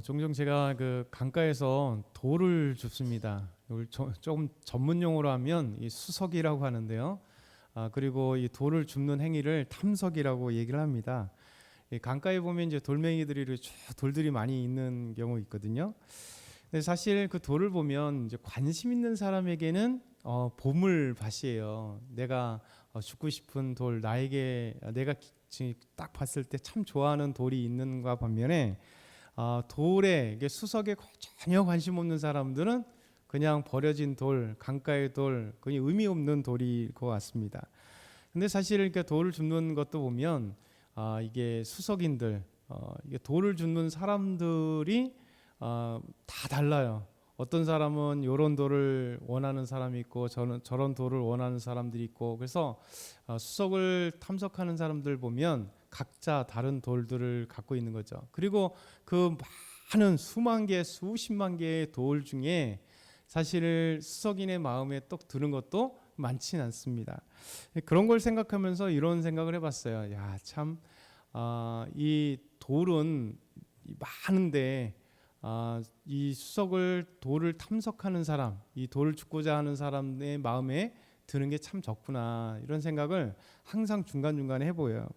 종종 제가 그 강가에서 돌을 줍습니다. 이걸 조금 전문 용어로 하면 이 수석이라고 하는데요. 그리고 이 돌을 줍는 행위를 탐석이라고 얘기를 합니다. 이 강가에 보면 이제 돌멩이들이 쭉 돌들이 많이 있는 경우 있거든요. 근데 사실 그 돌을 보면 이제 관심 있는 사람에게는 보물밭이에요. 내가 줍고 싶은 돌, 나에게 내가 지금 딱 봤을 때 참 좋아하는 돌이 있는가 반면에 돌에 수석에 전혀 관심 없는 사람들은 그냥 버려진 돌, 강가의 돌, 그냥 의미 없는 돌일 것 같습니다. 근데 사실 이렇게 돌을 줍는 것도 보면 이게 수석인들, 이게 돌을 줍는 사람들이 다 달라요. 어떤 사람은 이런 돌을 원하는 사람이 있고 저런 돌을 원하는 사람들이 있고, 그래서 수석을 탐색하는 사람들 보면 각자 다른 돌들을 갖고 있는 거죠. 그리고 그 많은 수만 개, 수십만 개의 돌 중에 사실 수석인의 마음에 떡 드는 것도 많지는 않습니다. 그런 걸 생각하면서 이런 생각을 해봤어요. 야, 참, 이 돌은 많은데 이 수석을 돌을 탐색하는 사람, 이 돌을 줍고자 하는 사람의 마음에 드는 게 참 적구나, 이런 생각을 항상 중간중간에 해보여요.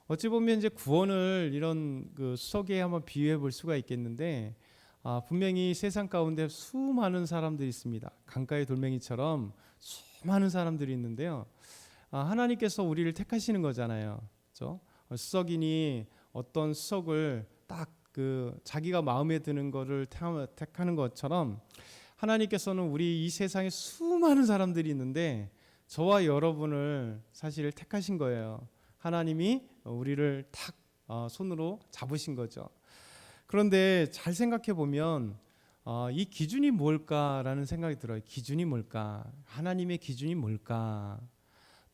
어찌 보면 이제 구원을 이런 그 수석에 한번 비유해 볼 수가 있겠는데, 분명히 세상 가운데 수많은 사람들이 있습니다. 강가의 돌멩이처럼 수많은 사람들이 있는데요. 하나님께서 우리를 택하시는 거잖아요. 그렇죠? 수석인이 어떤 수석을 딱 자기가 마음에 드는 거를 택하는 것처럼 하나님께서는 우리 이 세상에 수많은 사람들이 있는데 저와 여러분을 사실 택하신 거예요. 하나님이 우리를 탁 손으로 잡으신 거죠. 그런데 잘 생각해 보면 이 기준이 뭘까라는 생각이 들어요. 기준이 뭘까? 하나님의 기준이 뭘까?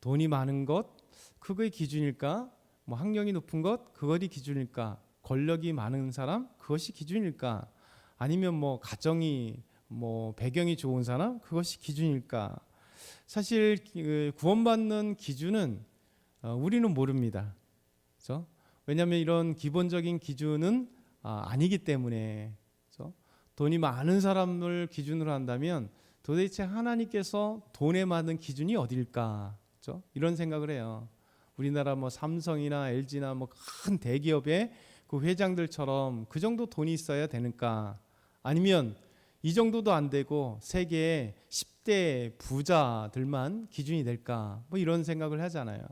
돈이 많은 것, 그거의 기준일까? 뭐 학력이 높은 것, 그것이 기준일까? 권력이 많은 사람, 그것이 기준일까? 아니면 뭐 가정이 뭐 배경이 좋은 사람, 그것이 기준일까? 사실 구원받는 기준은 우리는 모릅니다. 그렇죠? 왜냐하면 이런 기본적인 기준은 아니기 때문에. 그렇죠? 돈이 많은 사람을 기준으로 한다면 도대체 하나님께서 돈에 맞는 기준이 어딜까? 그렇죠? 이런 생각을 해요. 우리나라 뭐 삼성이나 LG나 뭐 큰 대기업의 그 회장들처럼 그 정도 돈이 있어야 되는가? 아니면 이 정도도 안 되고 세계 10대 부자들만 기준이 될까? 뭐 이런 생각을 하잖아요.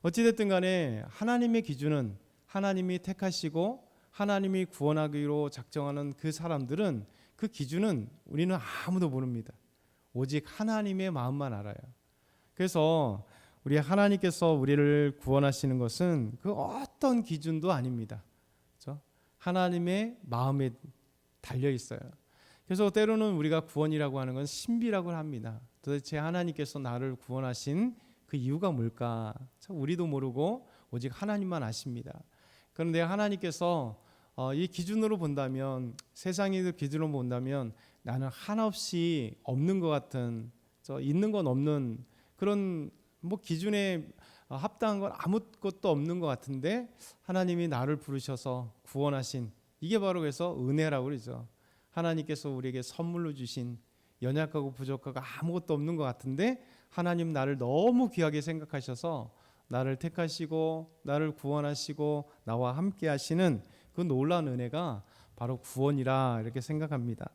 어찌됐든 간에 하나님의 기준은 하나님이 택하시고 하나님이 구원하기로 작정하는 그 사람들은, 그 기준은 우리는 아무도 모릅니다. 오직 하나님의 마음만 알아요. 그래서 우리 하나님께서 우리를 구원하시는 것은 그 어떤 기준도 아닙니다. 그렇죠? 하나님의 마음에 달려 있어요. 그래서 때로는 우리가 구원이라고 하는 건 신비라고 합니다. 도대체 하나님께서 나를 구원하신 그 이유가 뭘까? 참 우리도 모르고 오직 하나님만 아십니다. 그런데 하나님께서 이 기준으로 본다면, 세상의 기준으로 본다면 나는 한없이 없는 것 같은, 있는 건 없는 그런 뭐 기준에 합당한 건 아무것도 없는 것 같은데 하나님이 나를 부르셔서 구원하신, 이게 바로 그래서 은혜라고 그러죠. 하나님께서 우리에게 선물로 주신, 연약하고 부족하고 아무것도 없는 것 같은데 하나님 나를 너무 귀하게 생각하셔서 나를 택하시고 나를 구원하시고 나와 함께 하시는 그 놀라운 은혜가 바로 구원이라 이렇게 생각합니다.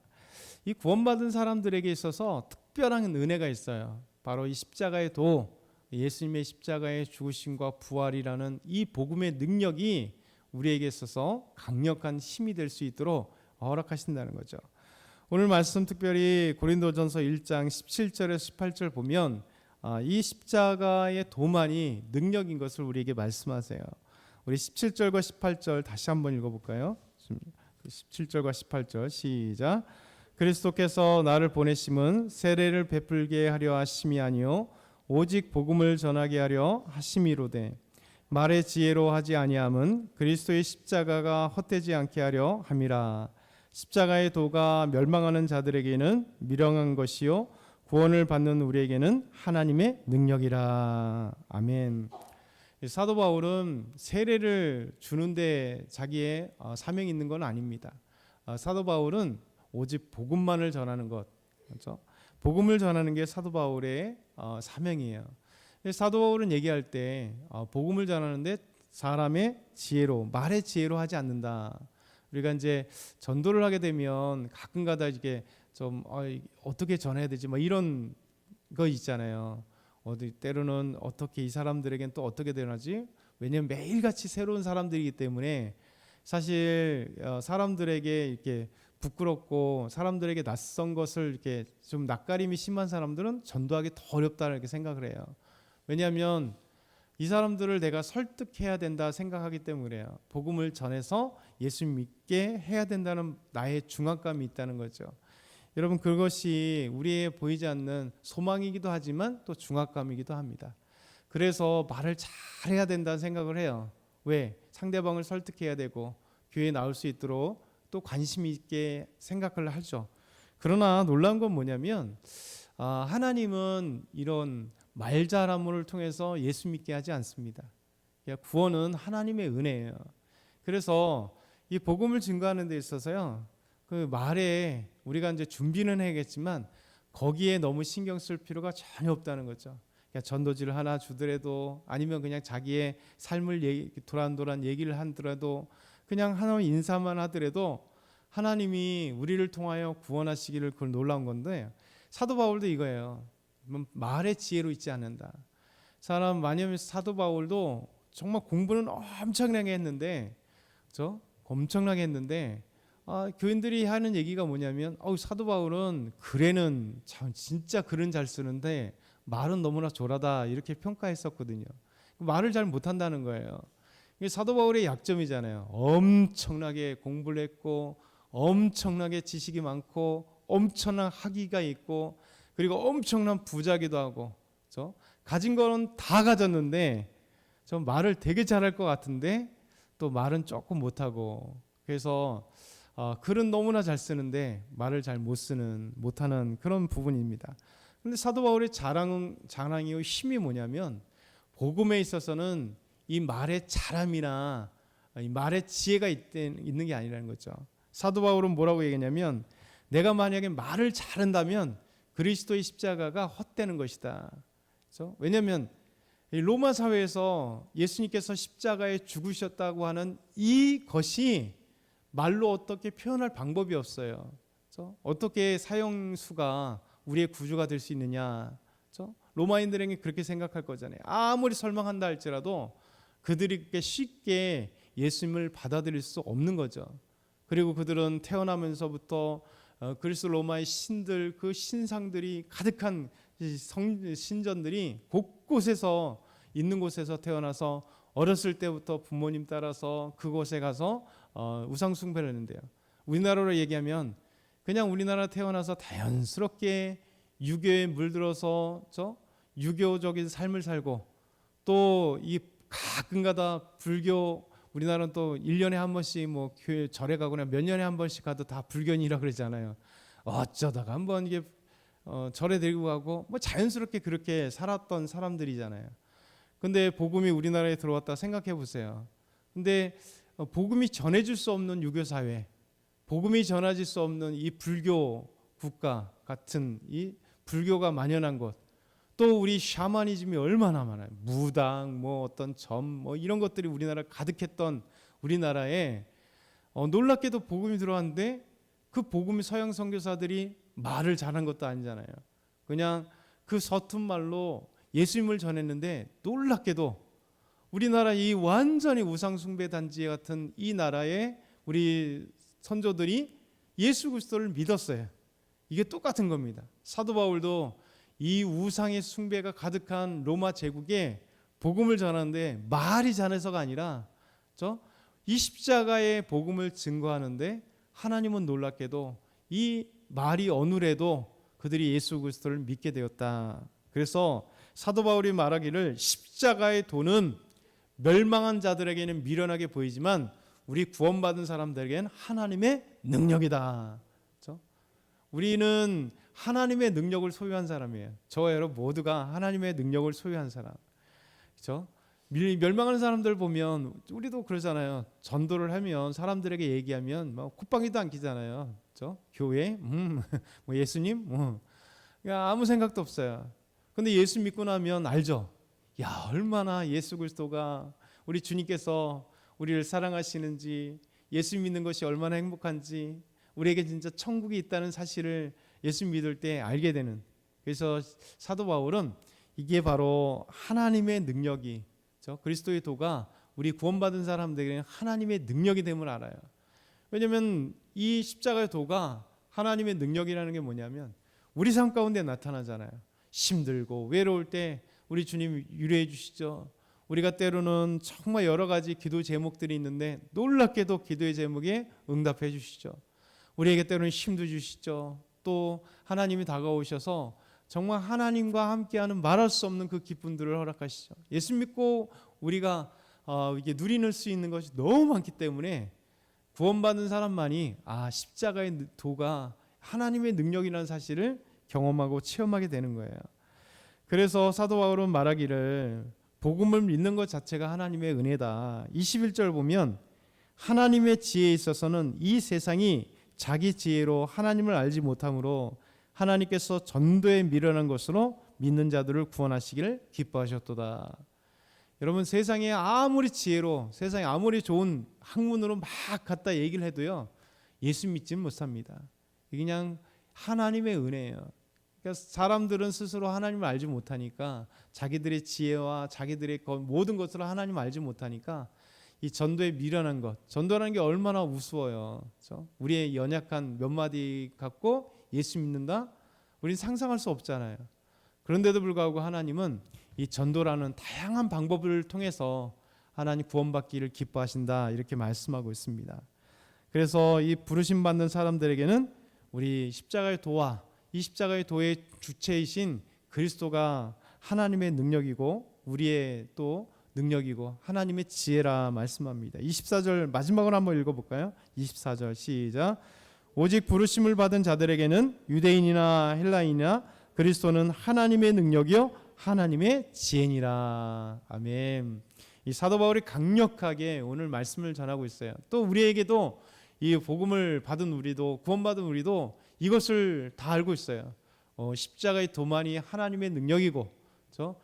이 구원받은 사람들에게 있어서 특별한 은혜가 있어요. 바로 이 십자가의 도, 예수님의 십자가의 죽으심과 부활이라는 이 복음의 능력이 우리에게 있어서 강력한 힘이 될 수 있도록 허락하신다는 거죠. 오늘 말씀 특별히 고린도전서 1장 17절에서 18절 보면 이 십자가의 도만이 능력인 것을 우리에게 말씀하세요. 우리 17절과 18절 다시 한번 읽어볼까요? 17절과 18절 시작. 그리스도께서 나를 보내심은 세례를 베풀게 하려 하심이 아니요 오직 복음을 전하게 하려 하심이로되, 말의 지혜로 하지 아니함은 그리스도의 십자가가 헛되지 않게 하려 함이라. 십자가의 도가 멸망하는 자들에게는 미련한 것이요 구원을 받는 우리에게는 하나님의 능력이라. 아멘. 사도 바울은 세례를 주는데 자기의 사명이 있는 건 아닙니다. 사도 바울은 오직 복음만을 전하는 것, 그렇죠? 복음을 전하는 게 사도 바울의 사명이에요. 사도 바울은 얘기할 때 복음을 전하는데 사람의 지혜로, 말의 지혜로 하지 않는다. 우리가 이제 전도를 하게 되면 가끔가다 이게 좀 어떻게 전해야 되지, 뭐 이런 거 있잖아요. 어디 때로는 어떻게 이 사람들에겐 또 어떻게 되나지? 왜냐하면 매일같이 새로운 사람들이기 때문에 사실 사람들에게 이렇게 부끄럽고 사람들에게 낯선 것을 이렇게 좀 낯가림이 심한 사람들은 전도하기 더 어렵다 이렇게 생각을 해요. 왜냐하면 이 사람들을 내가 설득해야 된다 생각하기 때문에요. 복음을 전해서 예수 믿게 해야 된다는 나의 중압감이 있다는 거죠. 여러분, 그것이 우리의 보이지 않는 소망이기도 하지만 또 중압감이기도 합니다. 그래서 말을 잘해야 된다는 생각을 해요. 왜? 상대방을 설득해야 되고 교회에 나올 수 있도록 또 관심 있게 생각을 하죠. 그러나 놀라운 건 뭐냐면 하나님은 이런 말 잘함을 통해서 예수 믿게 하지 않습니다. 구원은 하나님의 은혜예요. 그래서 이 복음을 증거하는 데 있어서요, 그 말에 우리가 이제 준비는 해야겠지만 거기에 너무 신경 쓸 필요가 전혀 없다는 거죠. 그냥 전도지를 하나 주더라도 아니면 그냥 자기의 삶을 도란도란 얘기를 하더라도 그냥 하나님 인사만 하더라도 하나님이 우리를 통하여 구원하시기를, 그걸 놀라운 건데, 사도 바울도 이거예요. 말의 지혜로 있지 않는다. 사람 많이 사도 바울도 정말 공부는 엄청나게 했는데, 그렇죠? 엄청나게 했는데 교인들이 하는 얘기가 뭐냐면 사도 바울은 글에는 참 진짜 글은 잘 쓰는데 말은 너무나 조라다 이렇게 평가했었거든요. 말을 잘 못한다는 거예요. 이게 사도 바울의 약점이잖아요. 엄청나게 공부를 했고 엄청나게 지식이 많고 엄청난 학위가 있고 그리고 엄청난 부자기도 하고, 그렇죠? 가진 거는 다 가졌는데 저 말을 되게 잘할 것 같은데 또 말은 조금 못하고, 그래서 글은 너무나 잘 쓰는데 말을 잘 못하는 그런 부분입니다. 그런데 사도 바울의 자랑이요 힘이 뭐냐면 복음에 있어서는 이 말의 잘함이나 이 말의 지혜가 있는 게 아니라는 거죠. 사도 바울은 뭐라고 얘기했냐면 내가 만약에 말을 잘한다면 그리스도의 십자가가 헛되는 것이다. 그렇죠? 왜냐하면 로마 사회에서 예수님께서 십자가에 죽으셨다고 하는 이것이 말로 어떻게 표현할 방법이 없어요. 그렇죠? 어떻게 사형수가 우리의 구주가 될 수 있느냐. 그렇죠? 로마인들에게 그렇게 생각할 거잖아요. 아무리 설명한다 할지라도 그들이 그렇게 쉽게 예수님을 받아들일 수 없는 거죠. 그리고 그들은 태어나면서부터 그리스 로마의 신들, 그 신상들이 가득한 신전들이 곳곳에서 있는 곳에서 태어나서 어렸을 때부터 부모님 따라서 그곳에 가서 우상 숭배를 했는데요. 우리나라로 얘기하면 그냥 우리나라 태어나서 자연스럽게 유교에 물들어서 유교적인 삶을 살고 또 이 가끔가다 불교, 우리나라는 또 1년에 한 번씩 뭐 교회 절에 가거나 몇 년에 한 번씩 가도 다 불견이라 그러잖아요. 어쩌다가 한번 이게 절에 데리고 가고 뭐 자연스럽게 그렇게 살았던 사람들이잖아요. 근데 복음이 우리나라에 들어왔다 생각해 보세요. 근데 복음이 전해질 수 없는 유교 사회, 복음이 전해질 수 없는 이 불교 국가 같은 이 불교가 만연한 곳, 또 우리 샤머니즘이 얼마나 많아요. 무당, 뭐 어떤 점, 뭐 이런 것들이 우리나라 가득했던 우리나라에 놀랍게도 복음이 들어왔는데 그 복음이 서양 선교사들이 말을 잘한 것도 아니잖아요. 그냥 그 서툰 말로 예수님을 전했는데 놀랍게도 우리나라 이 완전히 우상 숭배 단지 같은 이 나라에 우리 선조들이 예수 그리스도를 믿었어요. 이게 똑같은 겁니다. 사도 바울도 이 우상의 숭배가 가득한 로마 제국에 복음을 전하는데 말이 잘해서가 아니라 이 십자가의 복음을 증거하는데 하나님은 놀랍게도 이 말이 어눌해도 그들이 예수 그리스도를 믿게 되었다. 그래서 사도 바울이 말하기를 십자가의 도는 멸망한 자들에게는 미련하게 보이지만 우리 구원받은 사람들에게는 하나님의 능력이다. 그렇죠? 우리는 하나님의 능력을 소유한 사람이에요. 저와 여러분 모두가 하나님의 능력을 소유한 사람. 그렇죠? 멸망하는 사람들 보면 우리도 그러잖아요. 전도를 하면 사람들에게 얘기하면 막 콧방귀도 안 끼잖아요. 그렇죠? 교회, 뭐 예수님, 그러니까 아무 생각도 없어요. 근데 예수 믿고 나면 알죠. 야, 얼마나 예수 그리스도가 우리 주님께서 우리를 사랑하시는지, 예수 믿는 것이 얼마나 행복한지, 우리에게 진짜 천국이 있다는 사실을 예수 믿을 때 알게 되는. 그래서 사도 바울은 이게 바로 하나님의 능력이, 그리스도의 도가 우리 구원받은 사람들에게는 하나님의 능력이 됨을 알아요. 왜냐하면 이 십자가의 도가 하나님의 능력이라는 게 뭐냐면 우리 삶 가운데 나타나잖아요. 힘들고 외로울 때 우리 주님 위로해 주시죠. 우리가 때로는 정말 여러 가지 기도 제목들이 있는데 놀랍게도 기도의 제목에 응답해 주시죠. 우리에게 때로는 힘도 주시죠. 또 하나님이 다가오셔서 정말 하나님과 함께하는 말할 수 없는 그 기쁨들을 허락하시죠. 예수 믿고 우리가 이게 누리는 수 있는 것이 너무 많기 때문에 구원받은 사람만이 십자가의 도가 하나님의 능력이라는 사실을 경험하고 체험하게 되는 거예요. 그래서 사도 바울은 말하기를 복음을 믿는 것 자체가 하나님의 은혜다. 21절 보면 하나님의 지혜에 있어서는 이 세상이 자기 지혜로 하나님을 알지 못하므로 하나님께서 전도에 미련한 것으로 믿는 자들을 구원하시기를 기뻐하셨도다. 여러분, 세상에 아무리 지혜로, 세상에 아무리 좋은 학문으로 막 갖다 얘기를 해도요, 예수 믿지는 못합니다. 이게 그냥 하나님의 은혜예요. 그러니까 사람들은 스스로 하나님을 알지 못하니까, 자기들의 지혜와 자기들의 모든 것으로 하나님을 알지 못하니까 이 전도에 미련한 것, 전도라는 게 얼마나 우스워요. 그렇죠? 우리의 연약한 몇 마디 갖고 예수 믿는다? 우리는 상상할 수 없잖아요. 그런데도 불구하고 하나님은 이 전도라는 다양한 방법을 통해서 하나님 구원받기를 기뻐하신다, 이렇게 말씀하고 있습니다. 그래서 이 부르심 받는 사람들에게는 우리 십자가의 도와 이 십자가의 도의 주체이신 그리스도가 하나님의 능력이고 우리의 또 능력이고 하나님의 지혜라 말씀합니다. 24절 마지막으로 한번 읽어볼까요? 24절 시작. 오직 부르심을 받은 자들에게는 유대인이나 헬라인이나 그리스도는 하나님의 능력이요 하나님의 지혜니라. 아멘. 이 사도 바울이 강력하게 오늘 말씀을 전하고 있어요. 또 우리에게도 이 복음을 받은 우리도, 구원받은 우리도 이것을 다 알고 있어요. 십자가의 도만이 하나님의 능력이고, 그렇죠?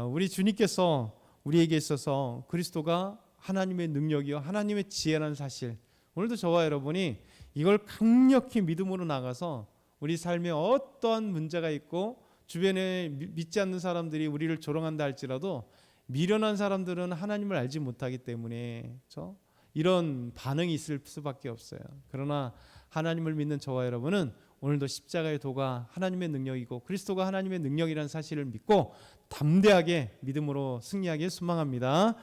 우리 주님께서 우리에게 있어서 그리스도가 하나님의 능력이요 하나님의 지혜라는 사실, 오늘도 저와 여러분이 이걸 강력히 믿음으로 나가서 우리 삶에 어떠한 문제가 있고 주변에 믿지 않는 사람들이 우리를 조롱한다 할지라도 미련한 사람들은 하나님을 알지 못하기 때문에, 그렇죠? 이런 반응이 있을 수밖에 없어요. 그러나 하나님을 믿는 저와 여러분은 오늘도 십자가의 도가 하나님의 능력이고 그리스도가 하나님의 능력이라는 사실을 믿고 담대하게 믿음으로 승리하길 소망합니다.